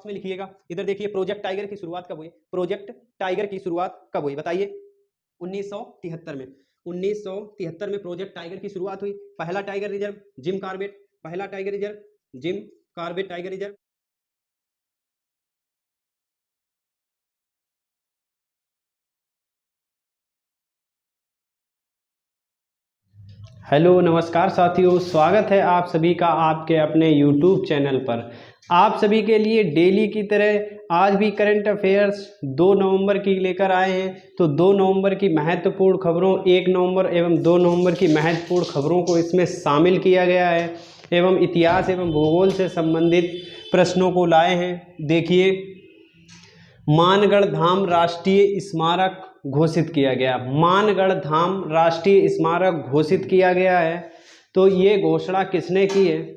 में लिखिएगा। इधर देखिए प्रोजेक्ट टाइगर की शुरुआत कब हुई, प्रोजेक्ट टाइगर की शुरुआत कब हुई बताइए। 1973 में, 1973 में प्रोजेक्ट टाइगर की शुरुआत हुई। पहला टाइगर रिजर्व जिम कॉर्बेट, पहला tiger reserve Jim Corbett tiger reserve. Hello नमस्कार साथियों, स्वागत है आप सभी का आपके अपने YouTube चैनल पर। आप सभी के लिए डेली की तरह आज भी करंट अफेयर्स 2 नवंबर की लेकर आए हैं। तो 2 नवंबर की महत्वपूर्ण खबरों, 1 नवंबर एवं 2 नवंबर की महत्वपूर्ण खबरों को इसमें शामिल किया गया है एवं इतिहास एवं भूगोल से संबंधित प्रश्नों को लाए हैं। देखिए, मानगढ़ धाम राष्ट्रीय स्मारक घोषित किया गया, मानगढ़ धाम राष्ट्रीय स्मारक घोषित किया गया है। तो ये घोषणा किसने की है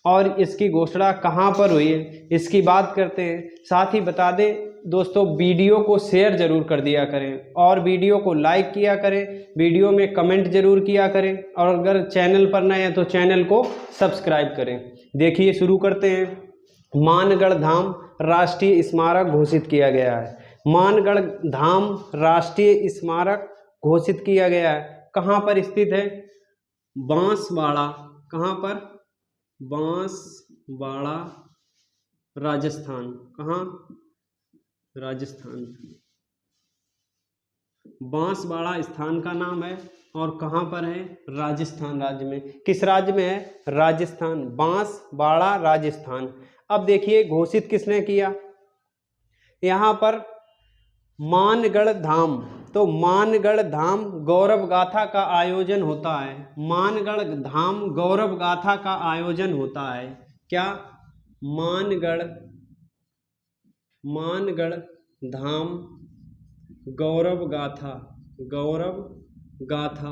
और इसकी घोषणा कहाँ पर हुई है, इसकी बात करते हैं। साथ ही बता दें दोस्तों, वीडियो को शेयर जरूर कर दिया करें और वीडियो को लाइक किया करें, वीडियो में कमेंट जरूर किया करें और अगर चैनल पर नए हैं तो चैनल को सब्सक्राइब करें। देखिए शुरू करते हैं। मानगढ़ धाम राष्ट्रीय स्मारक घोषित किया गया है, मानगढ़ धाम राष्ट्रीय स्मारक घोषित किया गया है। कहाँ पर स्थित है, बांसवाड़ा। कहाँ पर, बांसवाड़ा राजस्थान। कहाँ, राजस्थान। बांसवाड़ा स्थान का नाम है और कहाँ पर है, राजस्थान राज्य में। किस राज्य में है, राजस्थान, बांसवाड़ा राजस्थान। अब देखिए घोषित किसने किया, यहाँ पर मानगढ़ धाम, तो मानगढ़ धाम गौरव गाथा का आयोजन होता है, मानगढ़ धाम गौरव गाथा का आयोजन होता है। क्या, मानगढ़ धाम गौरव गाथा, गौरव गाथा,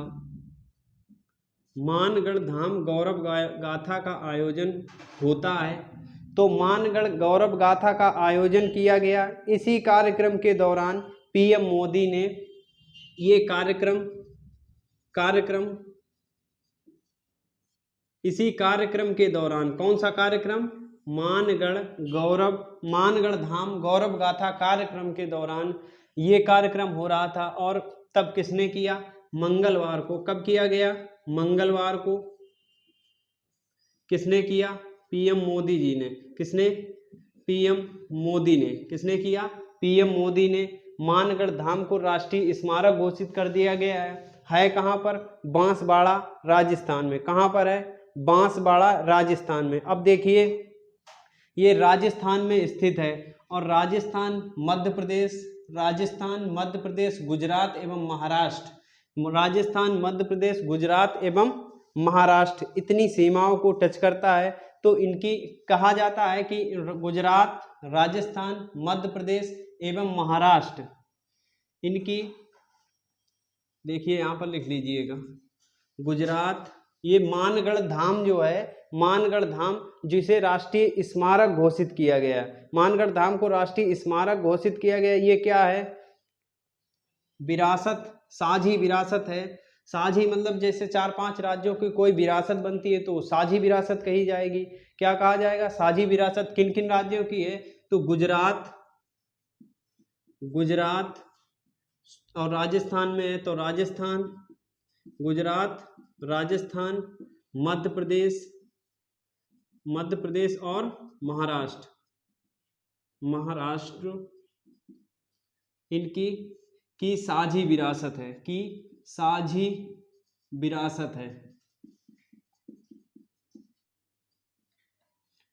मानगढ़ धाम गौरव गाथा का आयोजन होता है। तो मानगढ़ गौरव गाथा का आयोजन किया गया। इसी कार्यक्रम के दौरान पीएम मोदी ने ये कार्यक्रम इसी कार्यक्रम के दौरान, कौन सा कार्यक्रम, मानगढ़ धाम गौरव गाथा कार्यक्रम के दौरान ये कार्यक्रम हो रहा था। और तब किसने किया, मंगलवार को। कब किया गया, मंगलवार को। किसने किया, पीएम मोदी जी ने। किसने, पीएम मोदी ने। किसने किया, पीएम मोदी ने। मानगढ़ धाम को राष्ट्रीय स्मारक घोषित कर दिया गया है कहाँ पर, बांसवाड़ा राजस्थान में। कहाँ पर है, बांसवाड़ा राजस्थान में। अब देखिए ये राजस्थान में स्थित है और राजस्थान मध्य प्रदेश गुजरात एवं महाराष्ट्र, राजस्थान मध्य प्रदेश गुजरात एवं महाराष्ट्र इतनी सीमाओं को टच करता है। तो इनकी कहा जाता है कि गुजरात, राजस्थान, मध्य प्रदेश एवं महाराष्ट्र, इनकी देखिए यहाँ पर लिख लीजिएगा, गुजरात। ये मानगढ़ धाम जो है, मानगढ़ धाम जिसे राष्ट्रीय स्मारक घोषित किया गया, मानगढ़ धाम को राष्ट्रीय स्मारक घोषित किया गया। ये क्या है, विरासत, साझी विरासत है। साझी मतलब जैसे 4-5 राज्यों की कोई विरासत बनती है तो साझी विरासत कही जाएगी। क्या कहा जाएगा, साझी विरासत। किन किन राज्यों की है, तो गुजरात और राजस्थान में है, तो राजस्थान, गुजरात, राजस्थान, मध्य प्रदेश और महाराष्ट्र इनकी की साझी विरासत है, की साझी विरासत है,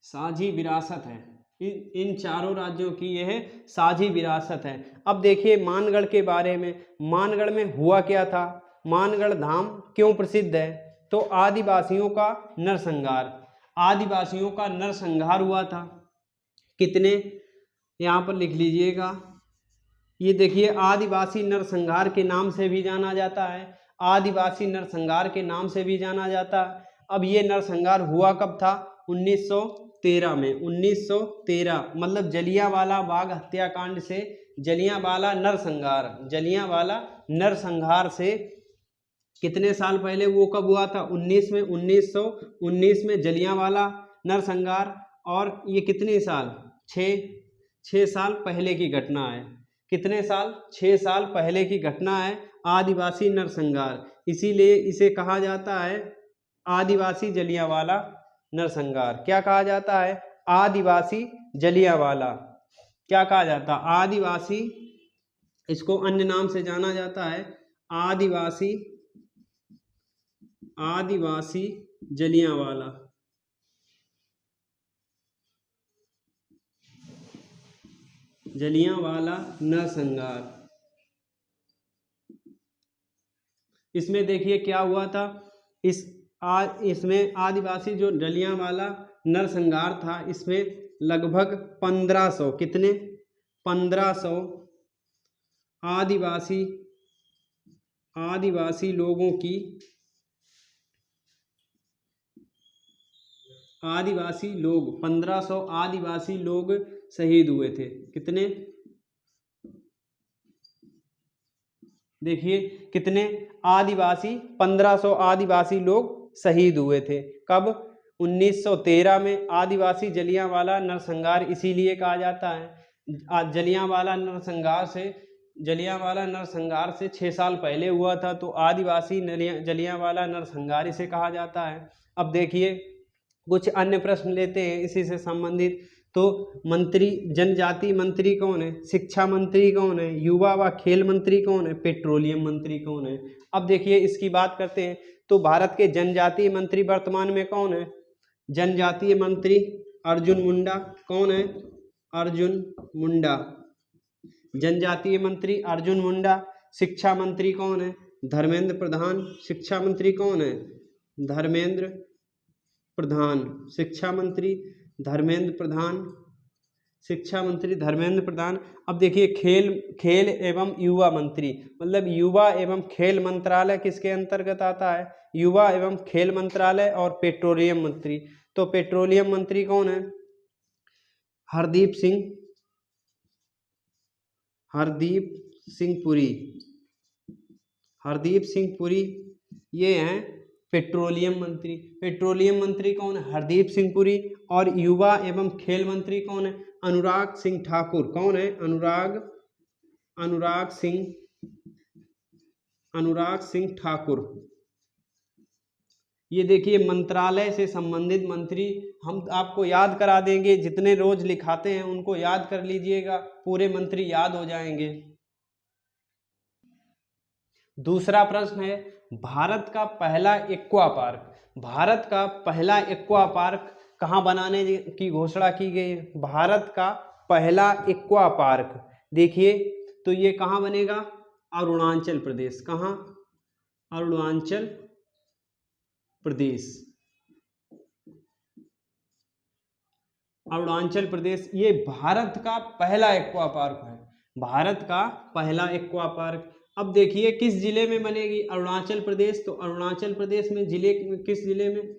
साझी विरासत है। इन चारों राज्यों की यह साझी विरासत है। अब देखिए मानगढ़ के बारे में, मानगढ़ में हुआ क्या था, मानगढ़ धाम क्यों प्रसिद्ध है, तो आदिवासियों का नरसंहार, आदिवासियों का नरसंहार हुआ था। कितने, यहाँ पर लिख लीजिएगा, ये देखिए आदिवासी नरसंहार के नाम से भी जाना जाता है, आदिवासी नरसंहार के नाम से भी जाना जाता है। अब ये नरसंहार हुआ कब था, 1913 में। 1913 मतलब जलियांवाला बाग हत्याकांड से, जलियांवाला नरसंहार से कितने साल पहले वो कब हुआ था, 1919 में जलियांवाला नरसंहार। और ये कितने साल, 6 साल पहले की घटना है। कितने साल? 6 साल पहले की घटना है आदिवासी नरसंहार, इसीलिए इसे कहा जाता है आदिवासी जलियांवाला नरसंहार। क्या कहा जाता है? आदिवासी जलियांवाला। क्या कहा जाता है? आदिवासी, इसको अन्य नाम से जाना जाता है आदिवासी जलियांवाला। जलियांवाला नरसंहार। इसमें देखिए क्या हुआ था, इसमें आदिवासी जो जलियांवाला नरसंहार था, इसमें लगभग 1500, कितने? 1500 आदिवासी लोगों की, आदिवासी लोग 1500 आदिवासी लोग शहीद हुए थे। कितने? देखिए कितने आदिवासी, 1500 आदिवासी लोग शहीद हुए थे। कब? 1913 में आदिवासी जलियांवाला नरसंहार इसीलिए कहा जाता है। जलियांवाला नरसंहार से 6 साल पहले हुआ था, तो आदिवासी जलियांवाला नरसंहार इसे कहा जाता है। अब देखिए कुछ अन्य प्रश्न लेते हैं इसी से संबंधित। तो मंत्री, जनजातीय मंत्री कौन है? शिक्षा मंत्री कौन है? युवा व खेल मंत्री कौन है? पेट्रोलियम मंत्री कौन है? अब देखिए इसकी बात करते हैं। तो भारत के जनजातीय मंत्री वर्तमान में कौन है? जनजातीय मंत्री अर्जुन मुंडा। कौन है? अर्जुन मुंडा, जनजातीय मंत्री अर्जुन मुंडा। शिक्षा मंत्री कौन है? धर्मेंद्र प्रधान। शिक्षा मंत्री कौन है? धर्मेंद्र प्रधान। शिक्षा मंत्री धर्मेंद्र प्रधान। शिक्षा मंत्री धर्मेंद्र प्रधान। अब देखिए खेल एवं युवा मंत्री, मतलब युवा एवं खेल मंत्रालय किसके अंतर्गत आता है? युवा एवं खेल मंत्रालय। और पेट्रोलियम मंत्री, तो पेट्रोलियम मंत्री कौन है? हरदीप सिंह पुरी, ये हैं पेट्रोलियम मंत्री। पेट्रोलियम मंत्री कौन है? हरदीप सिंह पुरी। और युवा एवं खेल मंत्री कौन है? अनुराग सिंह ठाकुर। कौन है? अनुराग सिंह ठाकुर। ये देखिए मंत्रालय से संबंधित मंत्री हम आपको याद करा देंगे, जितने रोज लिखाते हैं उनको याद कर लीजिएगा, पूरे मंत्री याद हो जाएंगे। दूसरा प्रश्न है, भारत का पहला एक्वा पार्क कहाँ बनाने की घोषणा की गई है? भारत का पहला एक्वा पार्क, देखिए तो ये कहाँ बनेगा? अरुणाचल प्रदेश। कहाँ? अरुणाचल प्रदेश। ये भारत का पहला एक्वा पार्क है, भारत का पहला एक्वा पार्क। अब देखिए किस जिले में बनेगी? अरुणाचल प्रदेश। तो अरुणाचल प्रदेश में किस जिले में?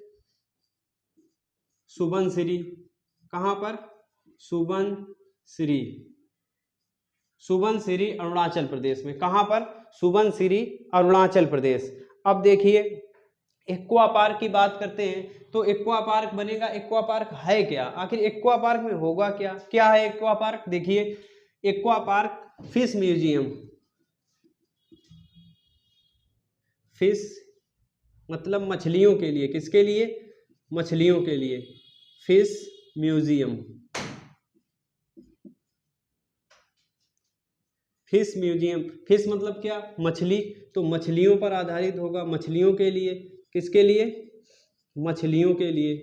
सुबनसिरी। कहाँ पर? सुबनसिरी अरुणाचल प्रदेश में। कहाँ पर? सुबनसिरी अरुणाचल प्रदेश। अब देखिए एक्वा पार्क की बात करते हैं, तो एक्वा पार्क बनेगा। एक्वा पार्क है क्या? आखिर एक्वा पार्क में होगा क्या? क्या है एक्वा पार्क? देखिए aqua park fish museum, fish मतलब मछलियों के लिए, किसके लिए? मछलियों के लिए। फिश म्यूजियम, फिश मतलब क्या? मछली, तो मछलियों पर आधारित होगा, मछलियों के लिए। किसके लिए? मछलियों के लिए।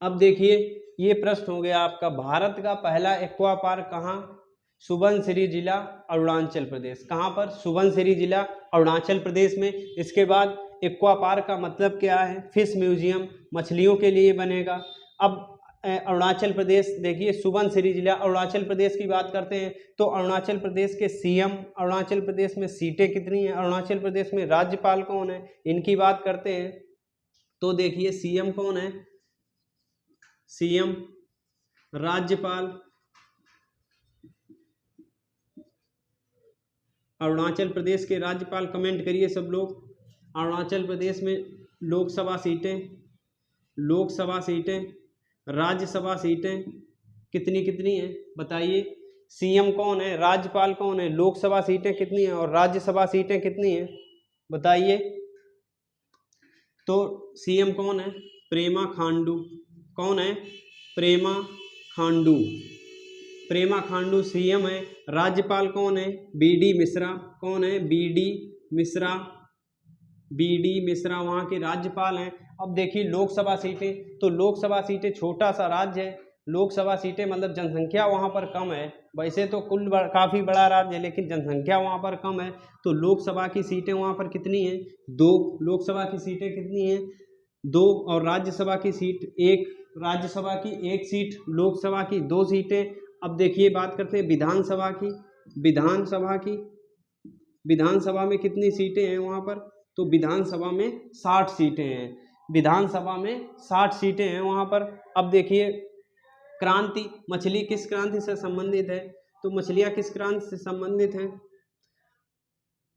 अब देखिए ये प्रश्न हो गया आपका, भारत का पहला एक्वा पार्क कहाँ? सुबनसिरी जिला अरुणाचल प्रदेश। कहाँ पर? सुबनसिरी जिला अरुणाचल प्रदेश में। इसके बाद एक्वा पार्क का मतलब क्या है? फिश म्यूजियम, मछलियों के लिए बनेगा। अब अरुणाचल प्रदेश, देखिए सुबनसिरी जिला अरुणाचल प्रदेश की बात करते हैं, तो अरुणाचल प्रदेश के सीएम, अरुणाचल प्रदेश में सीटें कितनी हैं? अरुणाचल प्रदेश में राज्यपाल कौन है? इनकी बात करते हैं, तो देखिए सीएम कौन है? सीएम राज्यपाल। अरुणाचल प्रदेश के राज्यपाल, कमेंट करिए सब लोग। अरुणाचल प्रदेश में लोकसभा सीटें, राज्यसभा सीटें, कितनी कितनी है बताइए। सीएम कौन है, राज्यपाल कौन है, लोकसभा सीटें कितनी हैं और राज्यसभा सीटें कितनी हैं बताइए। तो सीएम कौन है, प्रेमा खांडू। कौन है, प्रेमा खांडू। प्रेमा खांडू सीएम है। राज्यपाल कौन है, बीडी मिश्रा। कौन है, बीडी मिश्रा। बीडी मिश्रा वहाँ के राज्यपाल हैं। अब देखिए लोकसभा सीटें, तो लोकसभा सीटें छोटा सा राज्य है, लोकसभा सीटें मतलब जनसंख्या वहाँ पर कम है। वैसे तो कुल काफ़ी बड़ा राज्य है लेकिन जनसंख्या वहाँ पर कम है, तो लोकसभा की सीटें वहाँ पर कितनी हैं, 2। लोकसभा की सीटें कितनी हैं, 2। और राज्यसभा की सीट 1, राज्यसभा की 1 सीट, लोकसभा की 2 सीटें। अब देखिए बात करते हैं विधानसभा की। विधानसभा में कितनी सीटें हैं वहाँ पर, तो विधानसभा में 60 सीटें हैं। विधानसभा में 60 सीटें हैं वहाँ पर। अब देखिए क्रांति, मछली किस क्रांति से संबंधित है, तो मछलियाँ किस क्रांति से संबंधित हैं,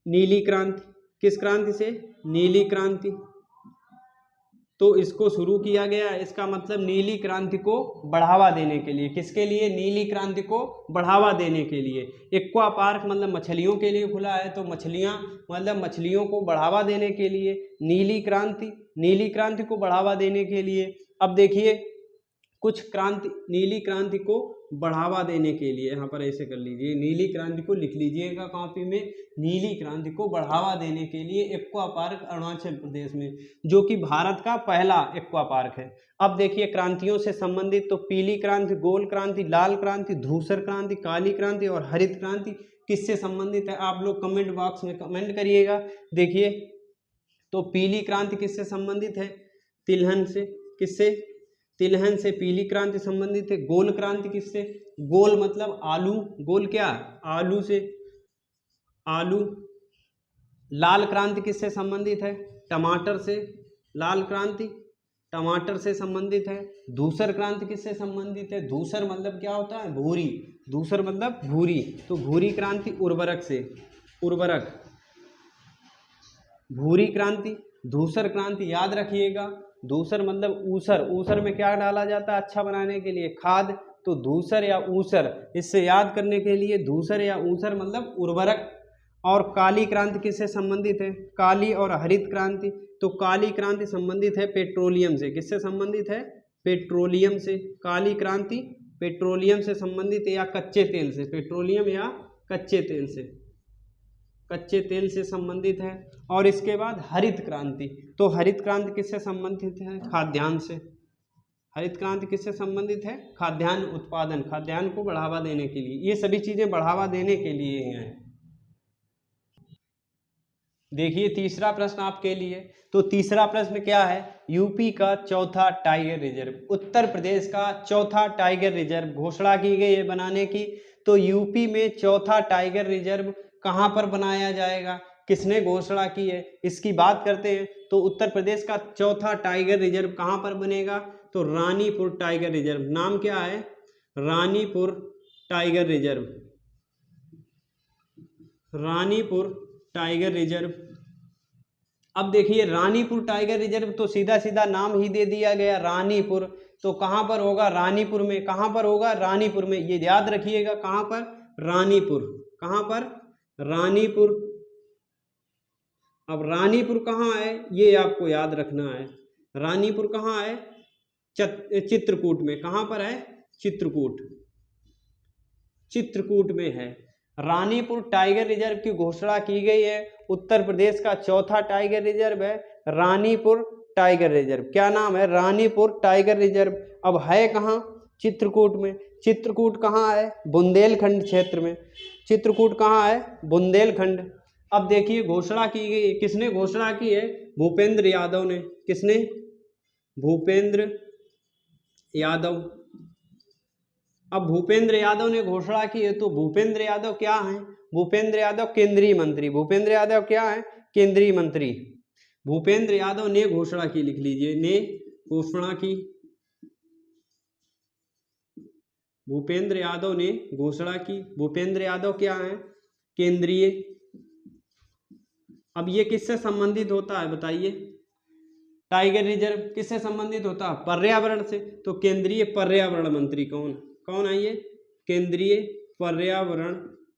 नीली क्रांति। किस क्रांति से, नीली क्रांति। तो इसको शुरू किया गया, इसका मतलब नीली क्रांति को बढ़ावा देने के लिए। किसके लिए, नीली क्रांति को बढ़ावा देने के लिए। एक्वा पार्क मतलब मछलियों के लिए खुला है, तो मछलियाँ मतलब मछलियों को बढ़ावा देने के लिए नीली क्रांति को बढ़ावा देने के लिए। अब देखिए कुछ क्रांति, नीली क्रांति को बढ़ावा देने के लिए, यहाँ पर ऐसे कर लीजिए, नीली क्रांति को लिख लीजिएगा कॉपी में, नीली क्रांति को बढ़ावा देने के लिए एक्वा पार्क अरुणाचल प्रदेश में, जो कि भारत का पहला एक्वा पार्क है। अब देखिए क्रांतियों से संबंधित, तो पीली क्रांति, गोल क्रांति, लाल क्रांति, धूसर क्रांति, काली क्रांति और हरित क्रांति किससे संबंधित है, आप लोग कमेंट बॉक्स में कमेंट करिएगा। देखिए तो पीली क्रांति किससे संबंधित है, तिलहन से। किससे, तिलहन से पीली क्रांति संबंधित है। गोल क्रांति किससे, गोल मतलब आलू, गोल क्या, आलू से, आलू। लाल क्रांति किससे संबंधित है, टमाटर से। लाल क्रांति टमाटर से संबंधित है। धूसर क्रांति किससे संबंधित है, धूसर मतलब क्या होता है, भूरी। धूसर मतलब भूरी, तो भूरी क्रांति उर्वरक से, उर्वरक। भूरी क्रांति, धूसर क्रांति याद रखिएगा, धूसर मतलब ऊसर। ऊसर में क्या डाला जाता है अच्छा बनाने के लिए, खाद। तो धूसर या ऊसर, इससे याद करने के लिए धूसर या ऊसर मतलब उर्वरक। और काली क्रांति किससे संबंधित है, काली और हरित क्रांति। तो काली क्रांति संबंधित है पेट्रोलियम से। किससे संबंधित है, पेट्रोलियम से। काली क्रांति पेट्रोलियम से संबंधित है या कच्चे तेल से, पेट्रोलियम या कच्चे तेल से, कच्चे तेल से संबंधित है। और इसके बाद हरित क्रांति, तो हरित क्रांति किससे संबंधित है, खाद्यान्न से। हरित क्रांति किससे संबंधित है, खाद्यान्न उत्पादन, खाद्यान्न को बढ़ावा देने के लिए। ये सभी चीजें बढ़ावा देने के लिए हैं। देखिए तीसरा प्रश्न आपके लिए, तो तीसरा प्रश्न क्या है, यूपी का चौथा टाइगर रिजर्व, उत्तर प्रदेश का चौथा टाइगर रिजर्व घोषणा की गई है बनाने की। तो यूपी में चौथा टाइगर रिजर्व कहाँ पर बनाया जाएगा, किसने घोषणा की है, इसकी बात करते हैं। तो उत्तर प्रदेश का चौथा टाइगर रिजर्व कहाँ पर बनेगा, तो रानीपुर टाइगर रिजर्व। नाम क्या है, Ranipur tiger reserve, Ranipur tiger reserve. अब देखिए रानीपुर टाइगर रिजर्व, तो सीधा सीधा नाम ही दे दिया गया रानीपुर। तो कहाँ पर होगा, रानीपुर में। कहाँ पर होगा, रानीपुर में। ये याद रखिएगा, कहाँ पर, रानीपुर। कहाँ पर, रानीपुर। अब रानीपुर कहाँ है ये आपको याद रखना है। रानीपुर कहाँ है, चित्रकूट में। कहाँ पर है, चित्रकूट, चित्रकूट में है। रानीपुर टाइगर रिजर्व की घोषणा की गई है। उत्तर प्रदेश का चौथा टाइगर रिजर्व है रानीपुर टाइगर रिजर्व। क्या नाम है, रानीपुर टाइगर रिजर्व। अब है कहाँ, चित्रकूट में। चित्रकूट कहाँ है, बुंदेलखंड क्षेत्र में। चित्रकूट कहाँ है, बुंदेलखंड। अब देखिए घोषणा की गई, किसने घोषणा की है, भूपेंद्र यादव ने। किसने, भूपेंद्र यादव। अब भूपेंद्र यादव ने घोषणा की है, तो भूपेंद्र यादव क्या हैं, भूपेंद्र यादव केंद्रीय मंत्री। भूपेंद्र यादव क्या है, केंद्रीय मंत्री। भूपेंद्र यादव ने घोषणा की, लिख लीजिए, ने घोषणा की। भूपेंद्र यादव ने घोषणा की। भूपेंद्र यादव क्या है, केंद्रीय। अब ये किससे संबंधित होता है बताइए, टाइगर रिजर्व किससे संबंधित होता है, पर्यावरण से। तो केंद्रीय पर्यावरण मंत्री कौन कौन है ये? केंद्रीय पर्यावरण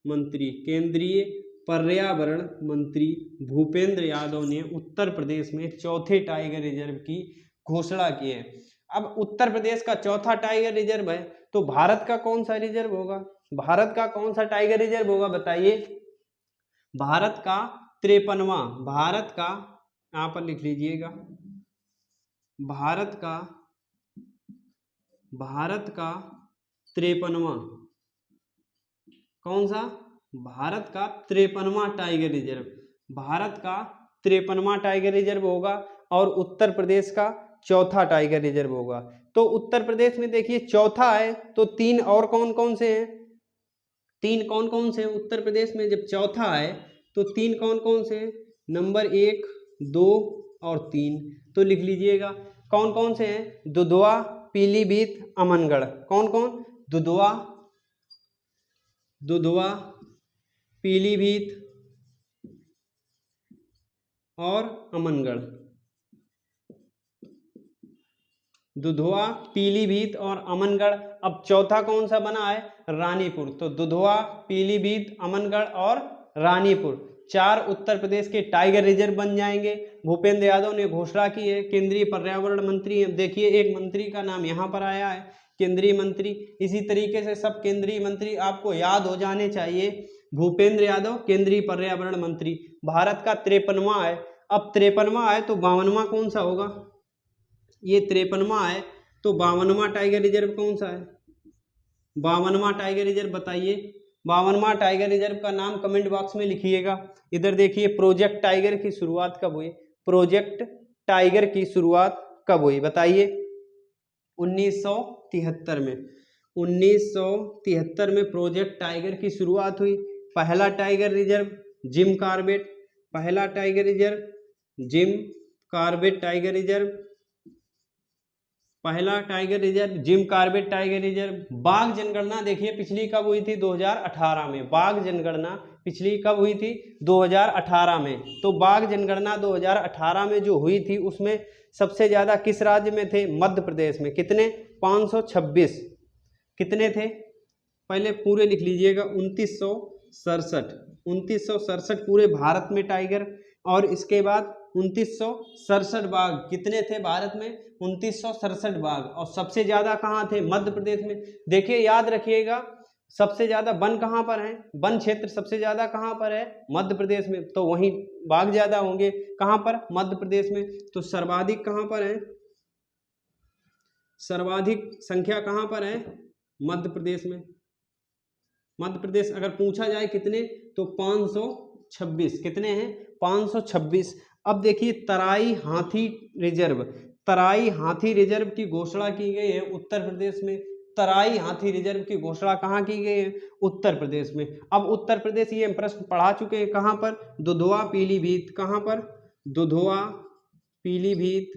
मंत्री, केंद्रीय पर्यावरण मंत्री भूपेंद्र यादव ने उत्तर प्रदेश में चौथे टाइगर रिजर्व की घोषणा की है। अब उत्तर प्रदेश का चौथा टाइगर रिजर्व है, तो भारत का कौन सा रिजर्व होगा? भारत का कौन सा टाइगर रिजर्व होगा बताइए? भारत का 53वां, भारत का, यहां पर लिख लीजिएगा, भारत का 53वां, कौन सा? भारत का 53वां टाइगर रिजर्व, भारत का 53वां टाइगर रिजर्व होगा और उत्तर प्रदेश का चौथा टाइगर रिजर्व होगा। तो उत्तर प्रदेश में देखिए चौथा है, तो 3 और कौन कौन से हैं? 3 कौन कौन से हैं उत्तर प्रदेश में? जब चौथा है तो 3 कौन कौन से हैं? नंबर 1, 2 और 3, तो लिख लीजिएगा कौन कौन से हैं? दुधवा, पीलीभीत, अमनगढ़। कौन कौन? दुधवा, पीलीभीत और अमनगढ़। दुधवा, पीलीभीत और अमनगढ़। अब चौथा कौन सा बना है? रानीपुर। तो दुधवा, पीलीभीत, अमनगढ़ और रानीपुर 4 उत्तर प्रदेश के टाइगर रिजर्व बन जाएंगे। भूपेंद्र यादव ने घोषणा की है, केंद्रीय पर्यावरण मंत्री हैं। देखिए एक मंत्री का नाम यहाँ पर आया है, केंद्रीय मंत्री। इसी तरीके से सब केंद्रीय मंत्री आपको याद हो जाने चाहिए। भूपेंद्र यादव केंद्रीय पर्यावरण मंत्री, भारत का 53वां है। अब 53वां है तो 52वां कौन सा होगा? ये 53वां है तो 52वां टाइगर रिजर्व कौन सा है? 52वां टाइगर रिजर्व बताइए। 52वां टाइगर रिजर्व का नाम कमेंट बॉक्स में लिखिएगा। इधर देखिए प्रोजेक्ट टाइगर की शुरुआत कब हुई? प्रोजेक्ट टाइगर की शुरुआत कब हुई बताइए? 1973 में। 1973 में प्रोजेक्ट टाइगर की शुरुआत हुई। पहला टाइगर रिजर्व जिम कॉर्बेट, पहला tiger reserve Jim Corbett tiger reserve, पहला tiger reserve Jim Corbett tiger reserve. बाघ जनगणना देखिए पिछली कब हुई थी? 2018 में। बाघ जनगणना पिछली कब हुई थी? 2018 में। तो बाघ जनगणना 2018 में जो हुई थी उसमें सबसे ज्यादा किस राज्य में थे? मध्य प्रदेश में। कितने? 526। कितने थे? पहले पूरे लिख लीजिएगा, 2967। 2967 पूरे भारत में टाइगर। और इसके बाद 2967 बाघ कितने थे भारत में? 2967 बाघ। और सबसे ज्यादा कहाँ थे? मध्य प्रदेश में। देखिए याद रखिएगा, सबसे ज्यादा वन कहाँ पर है? वन क्षेत्र सबसे ज्यादा कहाँ पर है? मध्य प्रदेश में। तो वहीं बाघ ज्यादा होंगे। कहाँ पर? मध्य प्रदेश में। तो सर्वाधिक कहाँ पर है? सर्वाधिक संख्या कहाँ पर है? मध्य प्रदेश में। मध्य प्रदेश अगर पूछा जाए कितने, तो 526। कितने हैं? 526। अब देखिए तराई हाथी रिजर्व, तराई हाथी रिजर्व की घोषणा की गई है उत्तर प्रदेश में। तराई हाथी रिजर्व की घोषणा कहाँ की गई है? उत्तर प्रदेश में। अब उत्तर प्रदेश ये प्रश्न पढ़ा चुके हैं, कहाँ पर? दुधवा, पीलीभीत। कहाँ पर? दुधवा, पीलीभीत।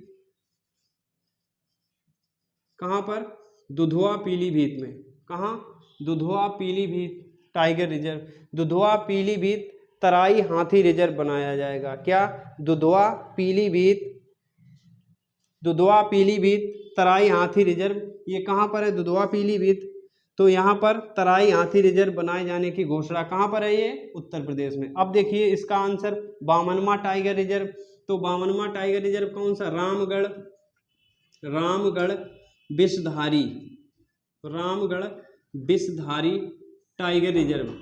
कहाँ पर? दुधवा, पीलीभीत में। कहाँ? Dudhwa, Pilibhit tiger reserve. दुधवा, पीलीभीत तराई हाथी रिजर्व बनाया जाएगा। क्या? दुधवा, पीलीभीत, दुधवा, पीलीभीत तराई हाथी रिजर्व। ये कहाँ पर है? दुधवा, पीलीभीत। तो यहाँ पर तराई हाथी रिजर्व बनाए जाने की घोषणा कहाँ पर है? ये उत्तर प्रदेश में। अब देखिए इसका आंसर 52वां टाइगर रिजर्व। तो 52वां टाइगर रिजर्व कौन सा? Ramgarh, Ramgarh Vishdhari, Ramgarh Vishdhari tiger reserve.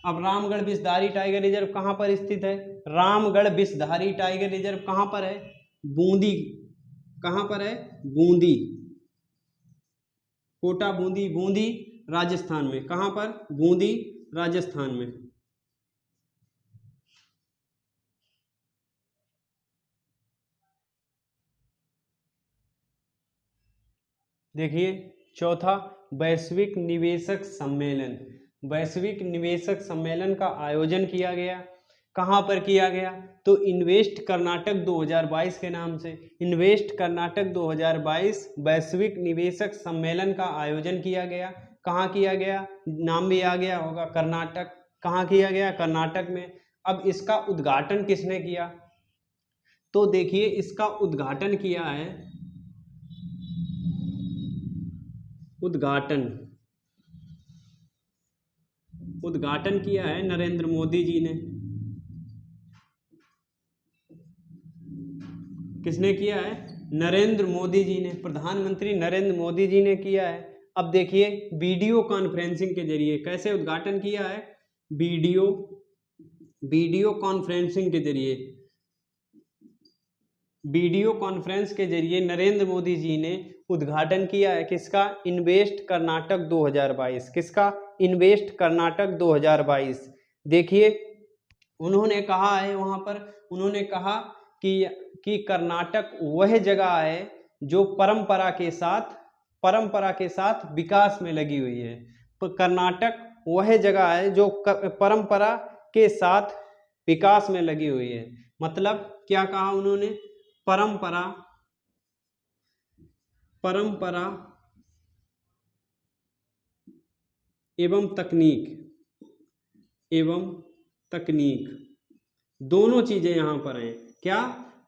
अब रामगढ़ विषधारी टाइगर रिजर्व कहाँ पर स्थित है? रामगढ़ विषधारी टाइगर रिजर्व कहाँ पर है? बूंदी। कहाँ पर है? बूंदी, कोटा बूंदी, बूंदी राजस्थान में। कहाँ पर? बूंदी राजस्थान में। देखिए चौथा, वैश्विक निवेशक सम्मेलन। वैश्विक निवेशक सम्मेलन का आयोजन किया गया। कहाँ पर किया गया? तो इन्वेस्ट कर्नाटक 2022 के नाम से, इन्वेस्ट कर्नाटक 2022 वैश्विक निवेशक सम्मेलन का आयोजन किया गया। कहाँ किया गया? नाम भी आ गया होगा, कर्नाटक। कहाँ किया गया? कर्नाटक में। अब इसका उद्घाटन किसने किया? तो देखिए इसका उद्घाटन किया है, उद्घाटन उद्घाटन किया है नरेंद्र मोदी जी ने। किसने किया है? नरेंद्र मोदी जी ने, प्रधानमंत्री नरेंद्र मोदी जी ने किया है। अब देखिए वीडियो कॉन्फ्रेंसिंग के जरिए कैसे उद्घाटन किया है? वीडियो कॉन्फ्रेंसिंग के जरिए, वीडियो कॉन्फ्रेंस के जरिए नरेंद्र मोदी जी ने उद्घाटन किया है। किसका? इन्वेस्ट कर्नाटक 2022। किसका? इन्वेस्ट कर्नाटक 2022। देखिए उन्होंने कहा है वहां पर, उन्होंने कहा कि कर्नाटक वह जगह है जो परंपरा के साथ विकास में लगी हुई है। कर्नाटक वह जगह है जो परंपरा के साथ विकास में लगी हुई है। मतलब क्या कहा उन्होंने? परंपरा एवं तकनीक दोनों चीजें यहां पर हैं। क्या?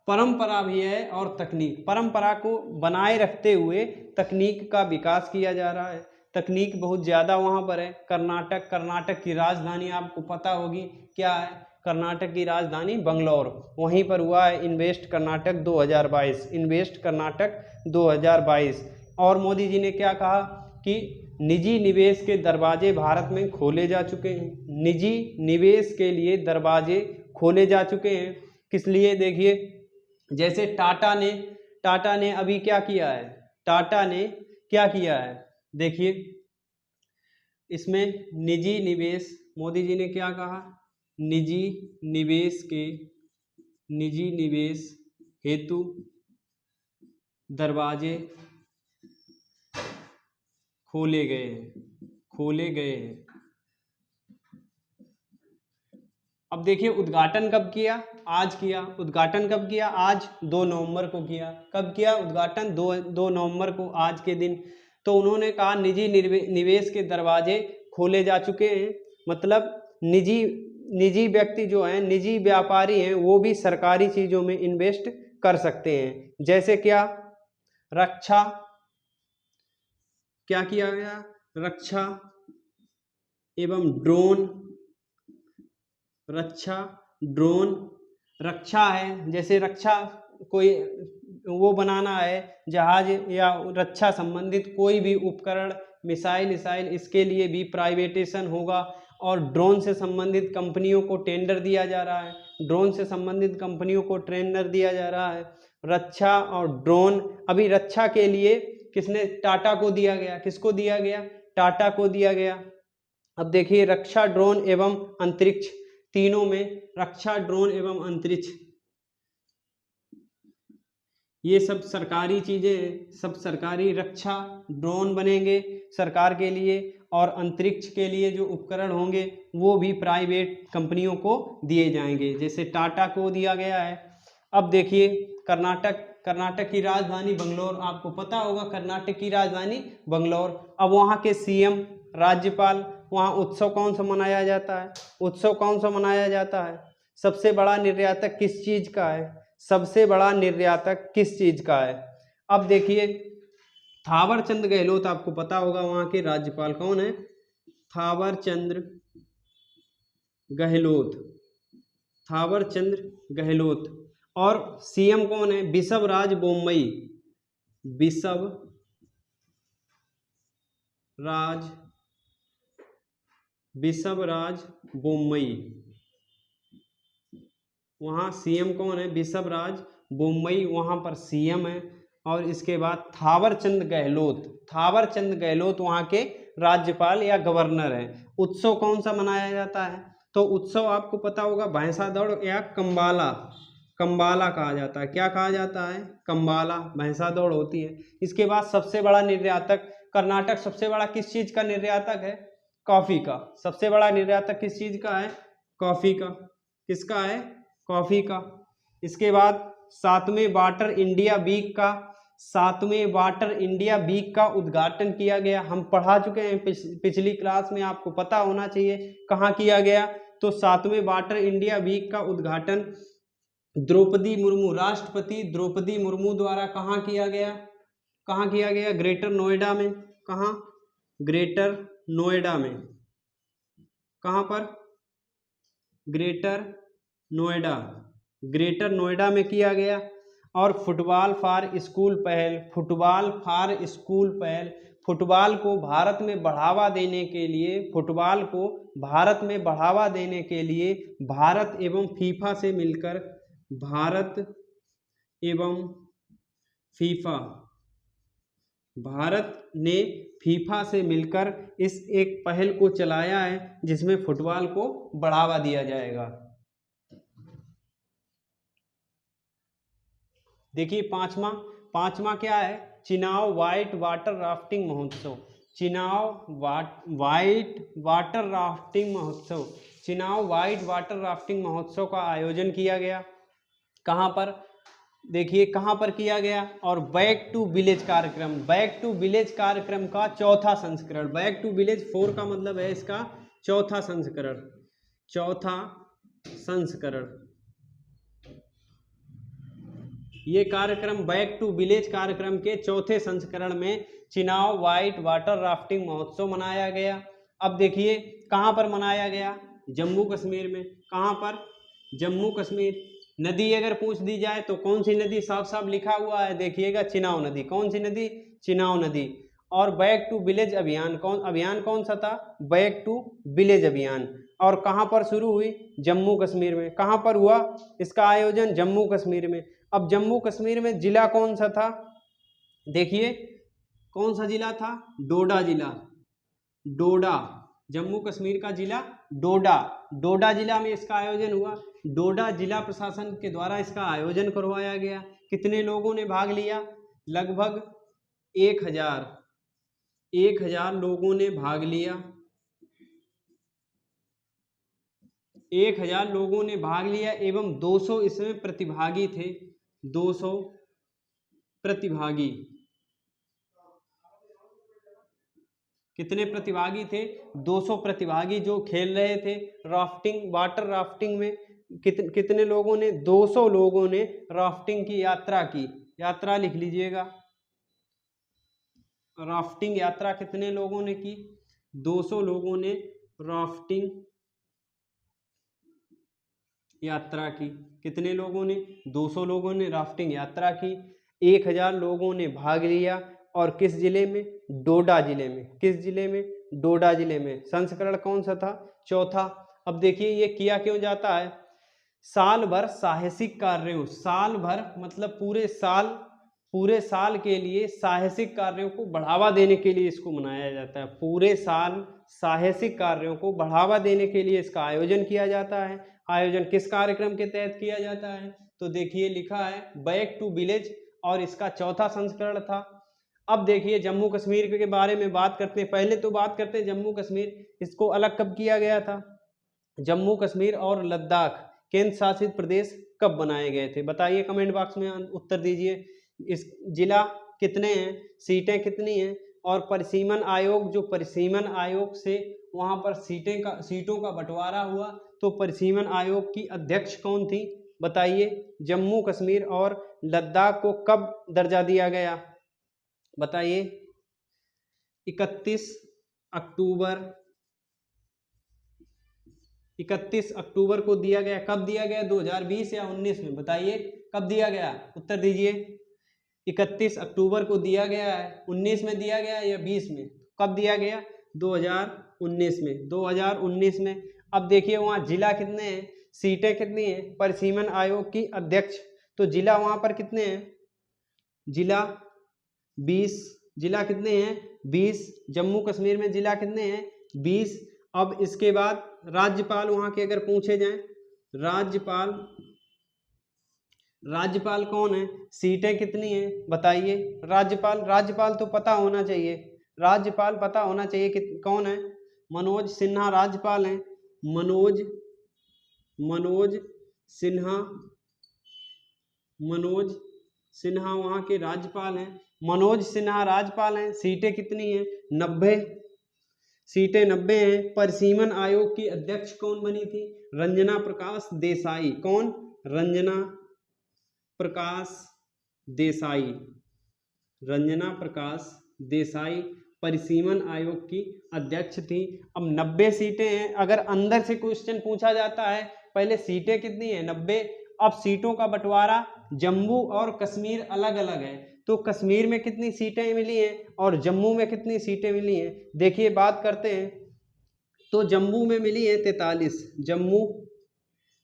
परंपरा भी है और तकनीक। परंपरा को बनाए रखते हुए तकनीक का विकास किया जा रहा है। तकनीक बहुत ज्यादा वहां पर है। कर्नाटक की राजधानी आपको पता होगी क्या है? कर्नाटक की राजधानी बंगलौर। वहीं पर हुआ है इन्वेस्ट कर्नाटक 2022। इन्वेस्ट कर्नाटक 2022। और मोदी जी ने क्या कहा कि निजी निवेश के दरवाजे भारत में खोले जा चुके हैं। निजी निवेश के लिए दरवाजे खोले जा चुके हैं। किस लिए? देखिए जैसे टाटा ने अभी क्या किया है? टाटा ने क्या किया है? देखिए इसमें निजी निवेश, मोदी जी ने क्या कहा? निजी निवेश हेतु दरवाजे खोले गए हैं। अब देखिए उद्घाटन कब किया? आज किया। उद्घाटन कब किया? आज 2 नवंबर को किया। कब किया उद्घाटन? 2 नवंबर को, आज के दिन। तो उन्होंने कहा निजी निवेश के दरवाजे खोले जा चुके हैं। मतलब निजी व्यक्ति जो हैं, निजी व्यापारी हैं, वो भी सरकारी चीजों में इन्वेस्ट कर सकते हैं। जैसे क्या? रक्षा, क्या किया गया? रक्षा एवं ड्रोन। रक्षा है, जैसे रक्षा कोई वो बनाना है, जहाज या रक्षा संबंधित कोई भी उपकरण, मिसाइल, इसके लिए भी प्राइवेटेशन होगा। और ड्रोन से संबंधित कंपनियों को टेंडर दिया जा रहा है। रक्षा और ड्रोन। अभी रक्षा के लिए किसने? टाटा को दिया गया। किसको दिया गया? टाटा को दिया गया। अब देखिए रक्षा, ड्रोन एवं अंतरिक्ष, तीनों में रक्षा, ड्रोन एवं अंतरिक्ष, ये सब सरकारी चीजें हैं। सब सरकारी। रक्षा ड्रोन बनेंगे सरकार के लिए, और अंतरिक्ष के लिए जो उपकरण होंगे वो भी प्राइवेट कंपनियों को दिए जाएंगे, जैसे टाटा को दिया गया है। अब देखिए कर्नाटक की राजधानी बंगलौर, आपको पता होगा कर्नाटक की राजधानी बंगलौर। अब वहाँ के सीएम, राज्यपाल, वहाँ उत्सव कौन सा मनाया जाता है? सबसे बड़ा निर्यातक किस चीज का है? अब देखिए थावर चंद गहलोत, आपको पता होगा वहाँ के राज्यपाल कौन है? थावर चंद गहलोत। और सीएम कौन है? बिशवराज बोम्मई। वहाँ सीएम कौन है? बिशवराज बोम्मई वहाँ पर सीएम है। और इसके बाद थावर चंद गहलोत वहाँ के राज्यपाल या गवर्नर हैं। उत्सव कौन सा मनाया जाता है? तो उत्सव आपको पता होगा भैंसा दौड़ या कंबाला कहा जाता है। क्या कहा जाता है? कंबाला, भैंसा दौड़ होती है। इसके बाद सबसे बड़ा निर्यातक, कर्नाटक सबसे बड़ा किस चीज का निर्यातक है? कॉफी का। सबसे बड़ा निर्यातक किस चीज का है? कॉफी का। किसका है? कॉफी का। इसके बाद 7वें वाटर इंडिया वीक का उद्घाटन किया गया। हम पढ़ा चुके हैं पिछली क्लास में, आपको पता होना चाहिए कहाँ किया गया। तो 7वें वाटर इंडिया वीक का उद्घाटन राष्ट्रपति द्रौपदी मुर्मू द्वारा कहाँ किया गया? ग्रेटर नोएडा में। कहाँ? ग्रेटर नोएडा में। कहाँ पर? ग्रेटर नोएडा, ग्रेटर नोएडा में किया गया। और फुटबॉल फॉर स्कूल पहल, फुटबॉल फॉर स्कूल पहल, फुटबॉल को भारत में बढ़ावा देने के लिए, फुटबॉल को भारत में बढ़ावा देने के लिए भारत एवं फीफा से मिलकर, भारत एवं फीफा, भारत ने फीफा से मिलकर इस एक पहल को चलाया है जिसमें फुटबॉल को बढ़ावा दिया जाएगा। देखिए पांचवा क्या है? चिनाव व्हाइट वाटर राफ्टिंग महोत्सव, चिनाव व्हाइट वाटर राफ्टिंग महोत्सव, चिनाव व्हाइट वाटर राफ्टिंग महोत्सव का आयोजन किया गया। कहाँ पर? देखिए कहाँ पर किया गया। और बैक टू विलेज कार्यक्रम, बैक टू विलेज कार्यक्रम का चौथा संस्करण, बैक टू विलेज 4 का मतलब है इसका चौथा संस्करण, चौथा संस्करण। ये कार्यक्रम बैक टू विलेज कार्यक्रम के चौथे संस्करण में चिनाव व्हाइट वाटर राफ्टिंग महोत्सव मनाया गया। अब देखिए कहाँ पर मनाया गया? जम्मू कश्मीर में। कहाँ पर? जम्मू कश्मीर। नदी अगर पूछ दी जाए तो कौन सी नदी? साफ साफ लिखा हुआ है, देखिएगा चिनाव नदी। कौन सी नदी? चिनाव नदी। और बैक टू विलेज अभियान, अभियान कौन सा था? बैक टू विलेज अभियान। और कहाँ पर शुरू हुई? जम्मू कश्मीर में। कहाँ पर हुआ इसका आयोजन? जम्मू कश्मीर में। अब जम्मू कश्मीर में जिला कौन सा था? देखिए कौन सा जिला था? डोडा जिला, डोडा, जम्मू कश्मीर का जिला डोडा, डोडा जिला में इसका आयोजन हुआ। डोडा जिला प्रशासन के द्वारा इसका आयोजन करवाया गया। कितने लोगों ने भाग लिया? लगभग 1000 लोगों ने भाग लिया, 1000 लोगों ने भाग लिया एवं 200 इसमें प्रतिभागी थे, 200 प्रतिभागी। कितने प्रतिभागी थे? 200 प्रतिभागी जो खेल रहे थे राफ्टिंग, वाटर राफ्टिंग में। कितने लोगों ने? 200 लोगों ने राफ्टिंग की यात्रा की। यात्रा लिख लीजिएगा, राफ्टिंग यात्रा कितने लोगों ने की? 200 लोगों ने राफ्टिंग यात्रा की। कितने लोगों ने? 200 लोगों ने राफ्टिंग यात्रा की। 1000 लोगों ने भाग लिया। और किस जिले में? डोडा जिले में। किस जिले में? डोडा जिले में। संस्करण कौन सा था? चौथा। अब देखिए ये किया क्यों जाता है? साल भर साहसिक कार्यों, साल भर मतलब पूरे साल के लिए साहसिक कार्यों को बढ़ावा देने के लिए इसको मनाया जाता है। पूरे साल साहसिक कार्यों को बढ़ावा देने के लिए इसका आयोजन किया जाता है। आयोजन किस कार्यक्रम के तहत किया जाता है? तो देखिए लिखा है बैक टू विलेज और इसका चौथा संस्करण था। अब देखिए जम्मू कश्मीर के बारे में बात करते हैं। पहले तो बात करते हैं जम्मू कश्मीर, इसको अलग कब किया गया था? जम्मू कश्मीर और लद्दाख केंद्र शासित प्रदेश कब बनाए गए थे? बताइए, कमेंट बॉक्स में उत्तर दीजिए। इस जिला कितने हैं, सीटें कितनी हैं, और परिसीमन आयोग, जो परिसीमन आयोग से वहां पर सीटों का बंटवारा हुआ, तो परिसीमन आयोग की अध्यक्ष कौन थी? बताइए। जम्मू कश्मीर और लद्दाख को कब दर्जा दिया गया? बताइए। 31 अक्टूबर को दिया गया। कब दिया गया? 2020 या 19 में? बताइए कब दिया गया, उत्तर दीजिए। 31 अक्टूबर को दिया गया है। 19 में दिया गया या 20 में? कब दिया गया? 2019 में, 2019 में। अब देखिए वहाँ जिला कितने हैं, सीटें कितनी हैं? परिसीमन आयोग की अध्यक्ष, तो जिला वहाँ पर कितने हैं? जिला 20। जिला कितने हैं? 20। जम्मू कश्मीर में जिला कितने हैं? 20। अब इसके बाद राज्यपाल वहाँ के अगर पूछे जाएं, राज्यपाल कौन है? सीटें कितनी हैं? बताइए। राज्यपाल तो पता होना चाहिए, राज्यपाल पता होना चाहिए कि कौन है? मनोज सिन्हा राज्यपाल हैं। मनोज सिन्हा वहाँ के राज्यपाल हैं। मनोज सिन्हा राज्यपाल हैं। सीटें कितनी हैं? 90। सीटें 90 हैं। परिसीमन आयोग की अध्यक्ष कौन बनी थी? रंजना प्रकाश देसाई। कौन? रंजना प्रकाश देसाई। परिसीमन आयोग की अध्यक्ष थी। अब 90 सीटें हैं, अगर अंदर से क्वेश्चन पूछा जाता है, पहले सीटें कितनी हैं 90। अब सीटों का बंटवारा जम्मू और कश्मीर अलग अलग है, तो कश्मीर में कितनी सीटें मिली हैं और जम्मू में कितनी सीटें मिली हैं, देखिए बात करते हैं। तो जम्मू में मिली है 43,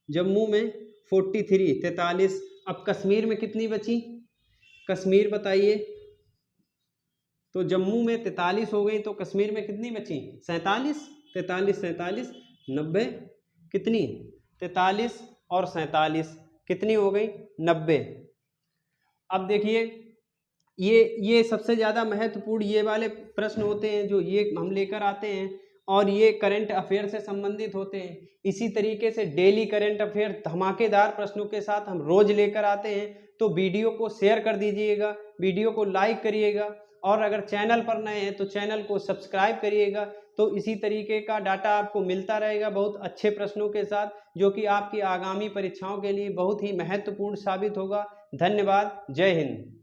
जम्मू में 43 43। अब कश्मीर में कितनी बची, कश्मीर बताइए। तो जम्मू में 43 हो गई, तो कश्मीर में कितनी बची 47। 43 47 90 कितनी 43 और 47 कितनी हो गई 90। अब देखिए ये सबसे ज़्यादा महत्वपूर्ण ये वाले प्रश्न होते हैं जो ये हम लेकर आते हैं, और ये करंट अफेयर से संबंधित होते हैं। इसी तरीके से डेली करंट अफेयर धमाकेदार प्रश्नों के साथ हम रोज लेकर आते हैं। तो वीडियो को शेयर कर दीजिएगा, वीडियो को लाइक करिएगा, और अगर चैनल पर नए हैं तो चैनल को सब्सक्राइब करिएगा। तो इसी तरीके का डाटा आपको मिलता रहेगा बहुत अच्छे प्रश्नों के साथ, जो कि आपकी आगामी परीक्षाओं के लिए बहुत ही महत्वपूर्ण साबित होगा। धन्यवाद, जय हिंद।